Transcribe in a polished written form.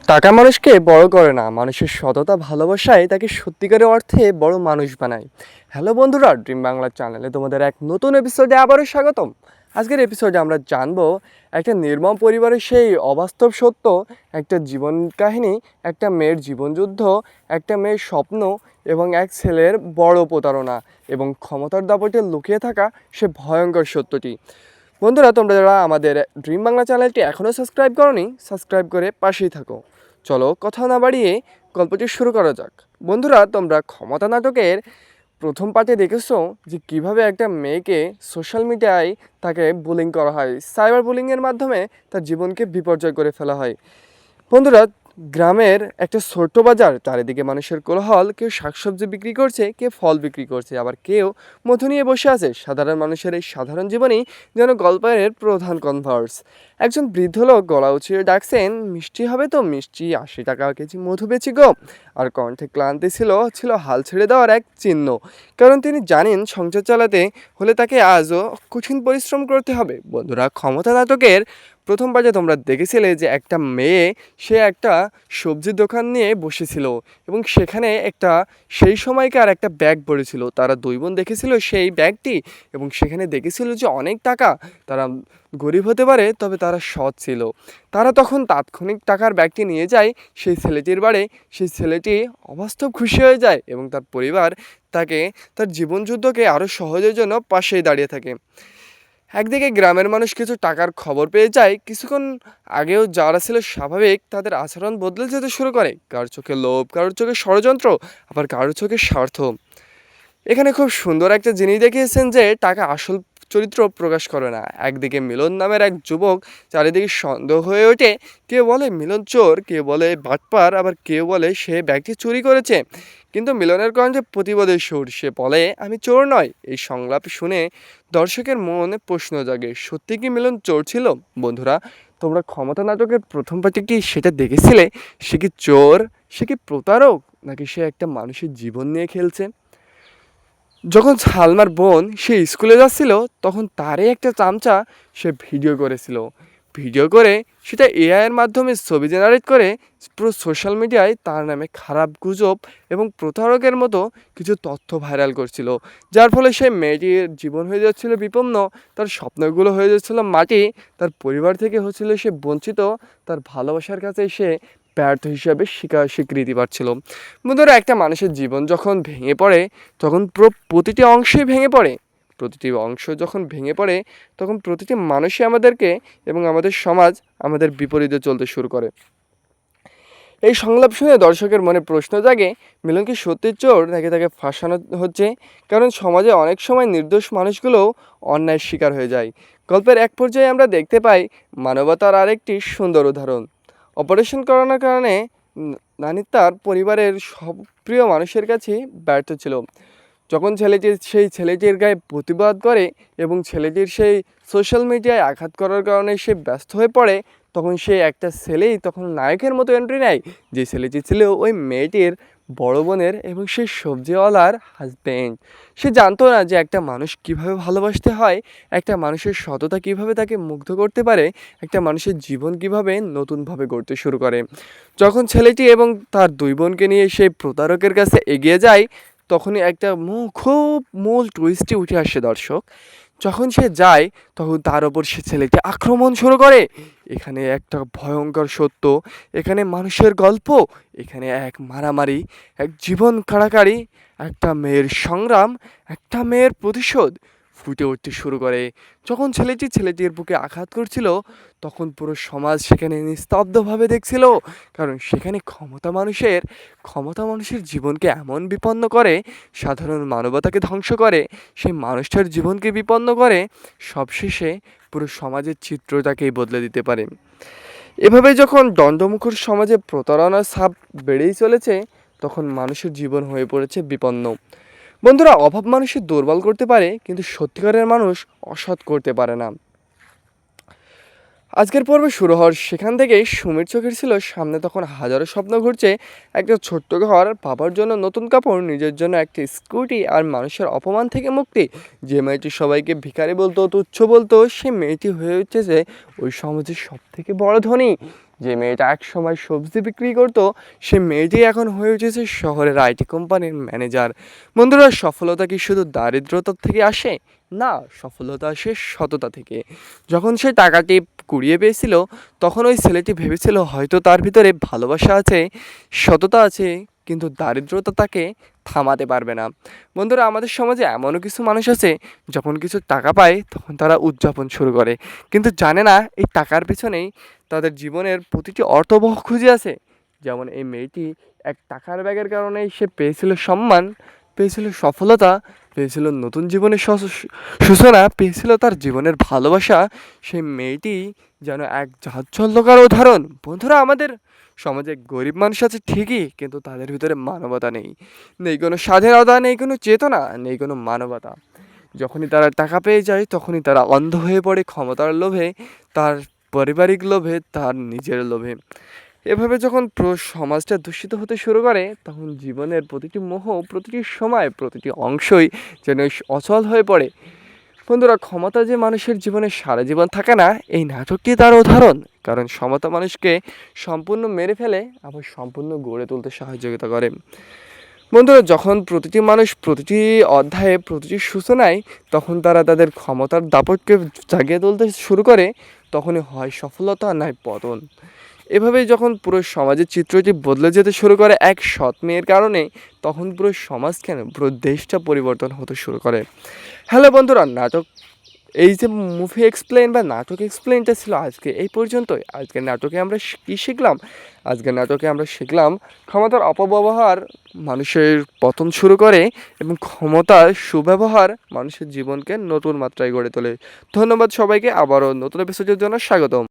টাকা মানুষকে বড় করে না, মানুষের সততা ভালোবাসায় তাকে সত্যিকারের অর্থে বড় মানুষ বানায়। হ্যালো বন্ধুরা, ড্রিম বাংলা চ্যানেলে তোমাদের এক নতুন এপিসোডে আবারও স্বাগতম। আজকের এপিসোডে আমরা জানবো একটা নির্মম পরিবারের সেই অবাস্তব সত্য, একটা জীবন কাহিনী, একটা মেয়ের জীবনযুদ্ধ, একটা মেয়ের স্বপ্ন এবং এক ছেলের বড় প্রতারণা এবং ক্ষমতার দাপটে লুকিয়ে থাকা সে ভয়ঙ্কর সত্যটি। বন্ধুরা, তোমরা যারা আমাদের ড্রিম বাংলা চ্যানেলটি এখনও সাবস্ক্রাইব করোনি, সাবস্ক্রাইব করে পাশেই থাকো। চলো কথা না বাড়িয়ে গল্পটি শুরু করা যাক। বন্ধুরা, তোমরা ক্ষমতা নাটকের প্রথম পার্টে দেখেছো যে কিভাবে একটা মেয়েকে সোশ্যাল মিডিয়ায় তাকে বুলিং করা হয়, সাইবার বুলিংয়ের মাধ্যমে তার জীবনকে বিপর্যয় করে ফেলা হয়। বন্ধুরা, গ্রামের একটা ছোট্ট বাজার, চারিদিকে মানুষের কোলাহল। কেউ শাকসবজি বিক্রি করছে, কেউ ফল বিক্রি করছে, আবার কেউ মধু নিয়ে বসে আছে। সাধারণ মানুষের এই সাধারণ জীবনই যেন গল্পের প্রধান কনভার্স। একজন বৃদ্ধ লোক গলা উঁচিয়ে ডাকছেন, মিষ্টি হবে তো? মিষ্টি 80 টাকা কেজি, মধু বেচি গো। আর কণ্ঠে ক্লান্তি ছিল হাল ছেড়ে দেওয়ার এক চিহ্ন, কারণ তিনি জানেন সংসার চালাতে হলে তাকে আজও কঠিন পরিশ্রম করতে হবে। বন্ধুরা, ক্ষমতা নাটকের প্রথম পার্টে তোমরা দেখেছিলে যে একটা মেয়ে, সে একটা সবজির দোকান নিয়ে বসেছিল এবং সেখানে সেই সময়কার একটা ব্যাগ পড়েছিল। তারা দুই বোন দেখেছিল সেই ব্যাগটি এবং সেখানে দেখেছিল যে অনেক টাকা। তারা গরিব হতে পারে, তবে তারা সৎ ছিল। তারা তখন তাৎক্ষণিক টাকার ব্যাগটি নিয়ে যায় সেই ছেলেটির বাড়ি। সেই ছেলেটি অবাস্তব খুশি হয়ে যায় এবং তার পরিবার তাকে, তার জীবনযুদ্ধকে আরও সহজের জন্য পাশেই দাঁড়িয়ে থাকে। একদিকে গ্রামের মানুষ কিছু টাকার খবর পেয়ে যায়। কিছুক্ষণ আগেও যারা ছিল স্বাভাবিক, তাদের আচরণ বদলে যেতে শুরু করে। কারোর চোখে লোভ, কারোর চোখে ষড়যন্ত্র, আবার কারোর চোখে স্বার্থ। এখানে খুব সুন্দর একটা জিনিস দেখিয়েছেন যে টাকা আসল চরিত্র প্রকাশ করে না। একদিকে মিলন নামের এক যুবক, চারিদিকে সন্দেহ হয়ে ওঠে। কেউ বলে মিলন চোর, কেউ বলে বাটপার, আবার কেউ বলে সে ব্যাগটি চুরি করেছে। কিন্তু মিলনের কণ্ঠে প্রতিবাদের সুর। সে বলে, আমি চোর নয়। এই সংলাপ শুনে দর্শকের মনে প্রশ্ন জাগে, সত্যি কি মিলন চোর ছিল? বন্ধুরা, তোমরা ক্ষমতা নাটকের প্রথম পার্টে কি সেটা দেখেছিলে? সে কি চোর, সে কি প্রতারক, নাকি সে একটা মানুষের জীবন নিয়ে খেলছে? যখন সালমার বোন সে স্কুলে যাচ্ছিল, তখন তারই একটা চামচা সে ভিডিও করে সেটা এআইয়ের মাধ্যমে ছবি জেনারেট করে পুরো সোশ্যাল মিডিয়ায় তার নামে খারাপ গুজব এবং প্রতারকের মতো কিছু তথ্য ভাইরাল করছিল। যার ফলে সেই মেয়েটির জীবন হয়ে যাচ্ছিল বিপন্ন, তার স্বপ্নগুলো হয়ে যাচ্ছিল মাটি, তার পরিবার থেকে হচ্ছিল সে বঞ্চিত, তার ভালোবাসার কাছে সে ব্যর্থ হিসাবে স্বীকৃতি পাচ্ছিল। বন্ধুরা, একটা মানুষের জীবন যখন ভেঙে পড়ে, তখন প্রতিটি অংশই ভেঙে পড়ে। প্রতিটি অংশ যখন ভেঙে পড়ে, তখন প্রতিটি মানুষই আমাদেরকে এবং আমাদের সমাজ আমাদের বিপরীতে চলতে শুরু করে। এই সংলাপ শুনে দর্শকের মনে প্রশ্ন জাগে, মিলন কি সত্যি চোর, নাকি তাকে ফাঁসানো হচ্ছে? কারণ সমাজে অনেক সময় নির্দোষ মানুষগুলোও অন্যায়ের শিকার হয়ে যায়। গল্পের এক পর্যায়ে আমরা দেখতে পাই মানবতার আরেকটি সুন্দর উদাহরণ। অপারেশন করানোর কারণে নানি তার পরিবারের সব প্রিয় মানুষের কাছে ব্যর্থ ছিল। যখন সেই ছেলেটির গায়ে প্রতিবাদ করে এবং ছেলেটির সেই সোশ্যাল মিডিয়ায় আঘাত করার কারণে সে ব্যস্ত হয়ে পড়ে, তখন সে একটা ছেলেই তখন নায়কের মতো এন্ট্রি নেয়। যে ছেলেটি ছিল ওই মেয়েটির বড় বোনের এবং সেই সবজিওয়ালার হাজব্যান্ড। সে জানতো না যে একটা মানুষ কিভাবে ভালোবাসতে হয়, একটা মানুষের সততা কিভাবে তাকে মুগ্ধ করতে পারে, একটা মানুষের জীবন কিভাবে নতুনভাবে গড়তে শুরু করে। যখন ছেলেটি এবং তার দুই বোনকে নিয়ে সেই প্রতারকের কাছে এগিয়ে যায়, তখনই একটা খুব মূল টুইস্টে উঠে আসে দর্শক। যখন সে যায়, তখন তার ওপর সে ছেলেটি আক্রমণ শুরু করে। এখানে একটা ভয়ঙ্কর সত্য, এখানে মানুষের গল্প, এখানে এক মারামারি, এক জীবন কাড়াকাড়ি, একটা মেয়ের সংগ্রাম, একটা মেয়ের প্রতিশোধ ফুটে উঠতে শুরু করে। যখন ছেলেটির বুকে আঘাত করছিল, তখন পুরো সমাজ সেখানে নিস্তব্ধভাবে দেখছিল। কারণ সেখানে ক্ষমতা মানুষের জীবনকে এমন বিপন্ন করে, সাধারণ মানবতাকে ধ্বংস করে, সেই মানুষটার জীবনকে বিপন্ন করে, সবশেষে পুরো সমাজের চিত্রটাকেই বদলে দিতে পারে। এভাবে যখন দণ্ডমুখর সমাজে প্রতারণার ছাপ বেড়েই চলেছে, তখন মানুষের জীবন হয়ে পড়েছে বিপন্ন। বন্ধুরা, অভাব মানুষের দুর্বল করতে পারে, কিন্তু সত্যিকারের মানুষ অসৎ করতে পারে না। আজকের পর্বে শুরু হওয়ার সেখান থেকেই সুমির চোখের ছিল সামনে তখন হাজারো স্বপ্ন ঘুরছে। একটা ছোট্ট ঘর, বাবার জন্য নতুন কাপড়, নিজের জন্য একটি স্কুটি, আর মানুষের অপমান থেকে মুক্তি। যে মেয়েটি সবাইকে ভিখারি বলতো, তুচ্ছ বলতো, সে মেয়েটি হয়ে উঠেছে ওই সমাজের সব থেকে বড় ধনী। যে মেয়েটা এক সময় সবজি বিক্রি করতো, সে মেয়েটি এখন হয়ে উঠেছে শহরের আইটি কোম্পানির ম্যানেজার। বন্ধুরা, সফলতা কি শুধু দারিদ্রতা থেকে আসে? না, সফলতা আসে সততা থেকে। যখন সে টাকাটি কুড়িয়ে পেয়েছিল, তখন ওই ছেলেটি ভেবেছিল হয়তো তার ভিতরে ভালোবাসা আছে, সততা আছে, কিন্তু দারিদ্রতা তাকে থামাতে পারবে না। বন্ধুরা, আমাদের সমাজে এমনও কিছু মানুষ আছে, যখন কিছু টাকা পায় তখন তারা উদযাপন শুরু করে, কিন্তু জানে না এই টাকার পেছনেই তাদের জীবনের প্রতিটি অর্থবহ খুঁজে আছে। যেমন এই মেয়েটি এক টাকার ব্যাগের কারণেই সে পেয়েছিল সম্মান, পেয়েছিল সফলতা, পেয়েছিল নতুন জীবনের সূচনা, পেয়েছিল তার জীবনের ভালোবাসা। সেই মেয়েটি যেন এক চাঞ্চল্যকর উদাহরণ। বন্ধুরা, আমাদের সমাজে গরিব মানুষ আছে ঠিকই, কিন্তু তাদের ভিতরে মানবতা নেই, নেই কোনো স্বাধীনতা, নেই কোনো চেতনা, নেই কোনো মানবতা। যখনই তারা টাকা পেয়ে যায় তখনই তারা অন্ধ হয়ে পড়ে ক্ষমতার লোভে, তার পারিবারিক লোভে, তার নিজের লোভে। এভাবে যখন পুরো সমাজটা দূষিত হতে শুরু করে, তখন জীবনের প্রতিটি মোহ, প্রতিটি সময়, প্রতিটি অংশই যেন অচল হয়ে পড়ে। বন্ধুরা, ক্ষমতা যে মানুষের জীবনে সারা জীবন থাকে না, এই নাটকটি তার উদাহরণ। কারণ ক্ষমতা মানুষকে সম্পূর্ণ মেরে ফেলে, আবার সম্পূর্ণ গড়ে তুলতে সহযোগিতা করে। বন্ধুরা, যখন প্রতিটি মানুষ প্রতিটি অধ্যায়ে, প্রতিটি সূচনায়, তখন তারা তাদের ক্ষমতার দাপটকে জাগিয়ে তুলতে শুরু করে, তখনই হয় সফলতা, নয় পতন। এভাবেই যখন পুরো সমাজের চিত্রটি বদলে যেতে শুরু করে এক সৎ মেয়ের কারণে, তখন পুরো সমাজ কেন, পুরো দেশটা পরিবর্তন হতে শুরু করে। হ্যালো বন্ধুরা, নাটক, এই যে মুভি এক্সপ্লেন বা নাটক এক্সপ্লেনটা ছিল আজকে এই পর্যন্তই। আজকের নাটকে আমরা কী শিখলাম? আজকের নাটকে আমরা শিখলাম ক্ষমতার অপব্যবহার মানুষের পতন শুরু করে, এবং ক্ষমতার সুব্যবহার মানুষের জীবনকে নতুন মাত্রায় গড়ে তোলে। ধন্যবাদ সবাইকে, আবারও নতুন এপিসোডের জন্য স্বাগতম।